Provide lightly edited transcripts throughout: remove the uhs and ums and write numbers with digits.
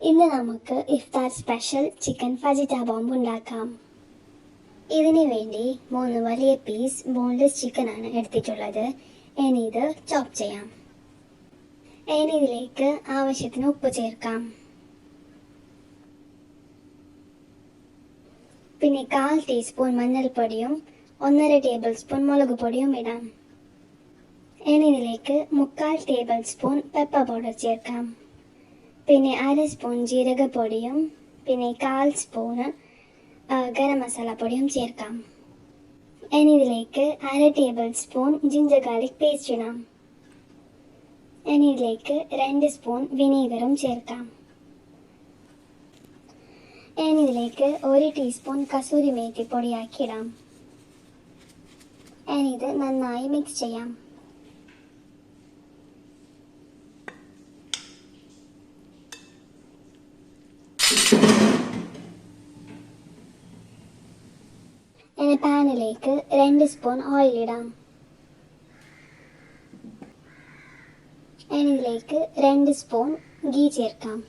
ഇന്ന് നമുക്ക് ഇഫ്താർ special chicken ഫജിറ്റ bomb ഉണ്ടാക്കാം. ഇതിനു വേണ്ടി 3 വലിയ പീസ് ബോൺലെസ് ചിക്കൻ ആണ് എടുത്തിട്ടുള്ളത്. ഇനി ഇത് ചോപ്പ് ചെയ്യാം. ഇനി ഇതിലേക്ക് ആവശ്യത്തിന് ഉപ്പ് ചേർക്കാം. പിന്നെ 1/4 ടീസ്പൂൺ മഞ്ഞൾപ്പൊടിയും 1.5 ടേബിൾ സ്പൂൺ മുളക് പൊടിയും ഇടാം. ഇനി ഇതിലേക്ക് 3/4 ടേബിൾ സ്പൂൺ പെപ്പർ പൗഡർ ചേർക്കാം. പിന്നെ 1/2 സ്പൂൺ ജീരകപ്പൊടിയും പിന്നെ 1/4 സ്പൂൺ ഗരം മസാല പൊടിയും ചേർക്കാം. ഇനി ഇതിലേക്ക് 1/2 table spoon ginger garlic paste ഇടാം. ഇനി ഇതിലേക്ക് 2 സ്പൂൺ വിനീഗറും ചേർക്കാം. ഇനി ഇതിലേക്ക് 1 ടീസ്പൂൺ കസൂരി മേത്തി പൊടിയാക്കി ഇടാം. ഇനി ഇത് നന്നായി മിക്സ് ചെയ്യാം. ഇനി പാനിലേക്ക് 2 സ്പൂൺ ഓയിൽ ഇടാം. ഇനി ഇതിലേക്ക് 2 സ്പൂൺ ഗീ ചേർക്കാം.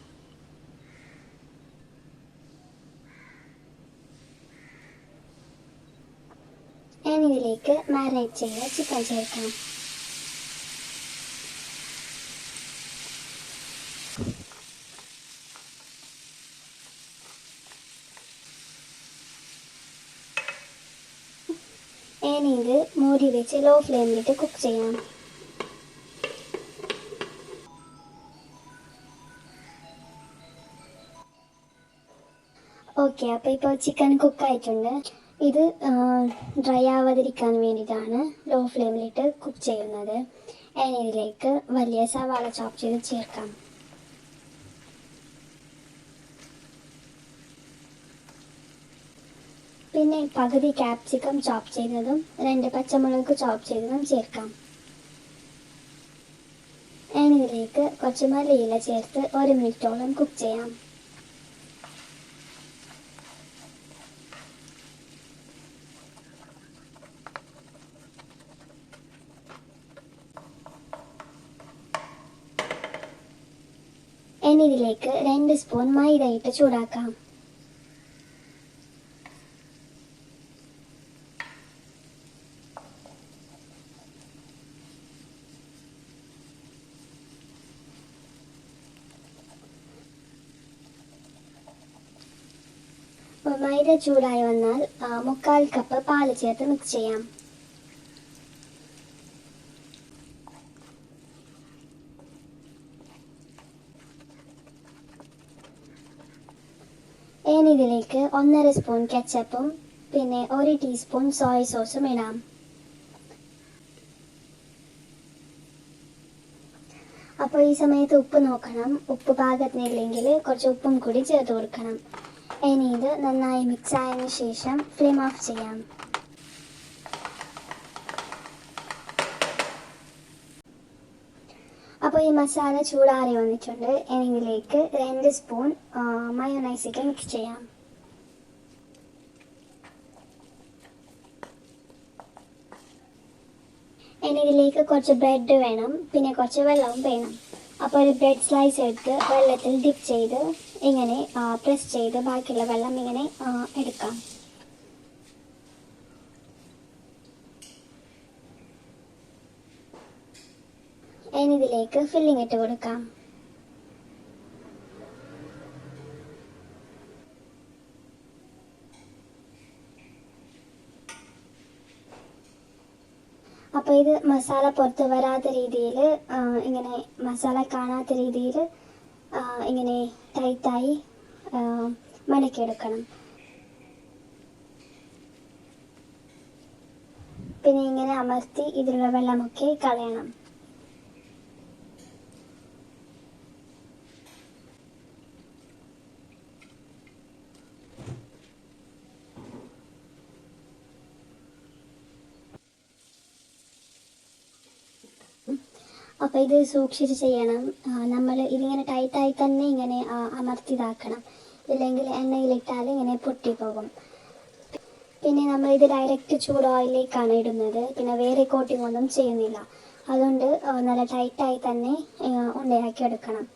ഇനി ഇതിലേക്ക് മാരിനേറ്റ് ചെയ്ത ചിക്കൻ ചേർക്കാം. ഇനി ഇത് മൂടി വെച്ച് ലോ ഫ്ലെയിമിലിട്ട് കുക്ക് ചെയ്യാം. ഓക്കെ, അപ്പോൾ ഇപ്പോൾ ചിക്കൻ കുക്കായിട്ടുണ്ട്. ഇത് ഡ്രൈ ആവാതിരിക്കാൻ വേണ്ടിയിട്ടാണ് ലോ ഫ്ലെയിമിലിട്ട് കുക്ക് ചെയ്യുന്നത്. ഇനി ഇതിലേക്ക് വലിയ സവാള ചോപ്പ് ചെയ്ത് ചേർക്കാം. പിന്നെ പകുതി ക്യാപ്സിക്കം ചോപ്പ് ചെയ്തതും 2 പച്ചമുളക് ചോപ്പ് ചെയ്തതും ചേർക്കാം. ഇനി ഇതിലേക്ക് കുറച്ച് മല്ലിയില ചേർത്ത് 1 മിനിറ്റോളം കുക്ക് ചെയ്യാം. ഇനി ഇതിലേക്ക് 2 സ്പൂൺ മൈദ ഇട്ട് ചൂടാക്കാം. മൈദ ചൂടായി വന്നാൽ 3/4 കപ്പ് പാല് ചേർത്ത് മിക്സ് ചെയ്യാം. ഇനി ഇതിലേക്ക് 1.5 സ്പൂൺ കെച്ചപ്പും പിന്നെ 1 ടീസ്പൂൺ സോയ സോസും ഇടാം. അപ്പോൾ ഈ സമയത്ത് ഉപ്പ് നോക്കണം. ഉപ്പ് പാകത്തിനില്ലെങ്കിൽ കുറച്ച് ഉപ്പും കൂടി ചേർത്ത് കൊടുക്കണം. ഇനി ഇത് നന്നായി മിക്സ് ആയതിനു ശേഷം ഫ്ലെയിം ഓഫ് ചെയ്യാം. അപ്പോൾ ഈ മസാല ചൂടാറി വന്നിട്ടുണ്ട്. ഇനി ഇതിലേക്ക് 2 സ്പൂൺ മയോണൈസ് ഇട്ട് മിക്സ് ചെയ്യാം. ഇനി ഇതിലേക്ക് കുറച്ച് ബ്രെഡ് വേണം, പിന്നെ കുറച്ച് വെള്ളവും വേണം. അപ്പോൾ ഒരു ബ്രെഡ് സ്ലൈസ് എടുത്ത് വെള്ളത്തിൽ ഡിപ്പ് ചെയ്ത് ഇങ്ങനെ പ്രസ് ചെയ്ത് ബാക്കിയുള്ള വെള്ളം ഇങ്ങനെ എടുക്കാം. ഇനി ഇതിലേക്ക് ഫില്ലിംഗ് ഇട്ട് കൊടുക്കാം. അപ്പോൾ ഇത് മസാല പുറത്ത് വരാത്ത രീതിയിൽ ഇങ്ങനെ മസാല കാണാത്ത രീതിയിൽ ഇങ്ങനെ ടൈറ്റായി മടക്കിയെടുക്കണം. പിന്നെ ഇങ്ങനെ അമർത്തി ഇതിലുള്ള വെള്ളമൊക്കെ കളയണം. അപ്പോൾ ഇത് സൂക്ഷിച്ച് ചെയ്യണം. നമ്മൾ ഇതിങ്ങനെ ടൈറ്റായി തന്നെ ഇങ്ങനെ അമർത്തിതാക്കണം, ഇല്ലെങ്കിൽ എണ്ണയിലിട്ടാൽ ഇങ്ങനെ പൊട്ടിപ്പോകും. പിന്നെ നമ്മൾ ഇത് ഡയറക്റ്റ് ചൂട് ഓയിലിലേക്കാണ് ഇടുന്നത്. പിന്നെ വേറെ കോട്ടിംഗ് ഒന്നും ചെയ്യുന്നില്ല. അതുകൊണ്ട് നല്ല ടൈറ്റായി തന്നെ ഉണ്ടയാക്കി എടുക്കണം.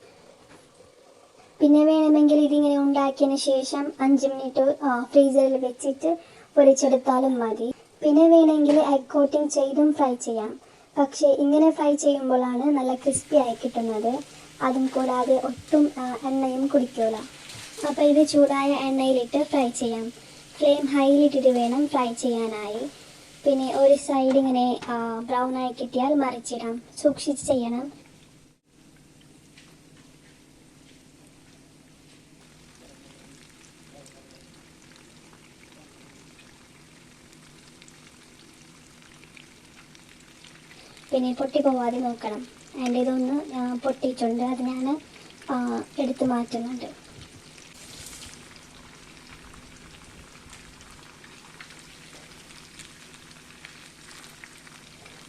പിന്നെ വേണമെങ്കിൽ ഇതിങ്ങനെ ഉണ്ടാക്കിയതിന് ശേഷം 5 മിനിറ്റ് ഫ്രീസറിൽ വെച്ചിട്ട് പൊരിച്ചെടുത്താലും മതി. പിന്നെ വേണമെങ്കിൽ എഗ് കോട്ടിംഗ് ചെയ്തും ഫ്രൈ ചെയ്യാം. പക്ഷേ ഇങ്ങനെ ഫ്രൈ ചെയ്യുമ്പോഴാണ് നല്ല ക്രിസ്പി ആയി കിട്ടുന്നത്. അതും കൂടാതെ ഒട്ടും എണ്ണയും കുടിക്കില്ല. അപ്പോൾ ഇത് ചൂടായ എണ്ണയിലിട്ട് ഫ്രൈ ചെയ്യാം. ഫ്ലെയിം ഹൈയിലിട്ടിട്ട് വേണം ഫ്രൈ ചെയ്യാനായി. പിന്നെ ഒരു സൈഡ് ഇങ്ങനെ ബ്രൗൺ ആയി കിട്ടിയാൽ മറിച്ചിടാം. സൂക്ഷിച്ച് ചെയ്യണം. പിന്നെ പൊട്ടി പോവാതെ നോക്കണം. എൻ്റെ ഇതൊന്ന് പൊട്ടിയിട്ടുണ്ട്, അത് ഞാൻ എടുത്ത് മാറ്റുന്നുണ്ട്.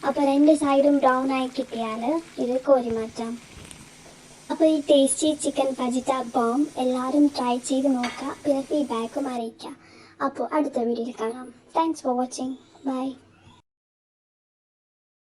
അപ്പോൾ 2 സൈഡും ബ്രൗൺ ആയി കിട്ടിയാൽ ഇത് കോരി മാറ്റാം. അപ്പോൾ ഈ ടേസ്റ്റി ചിക്കൻ ഫജിറ്റ ബോംബ് എല്ലാവരും ട്രൈ ചെയ്ത് നോക്കുക. പിന്നെ ഫീഡ്ബാക്കും അറിയിക്കുക. അപ്പോൾ അടുത്ത വീഡിയോയിൽ കാണാം. Thanks for watching. ബൈ.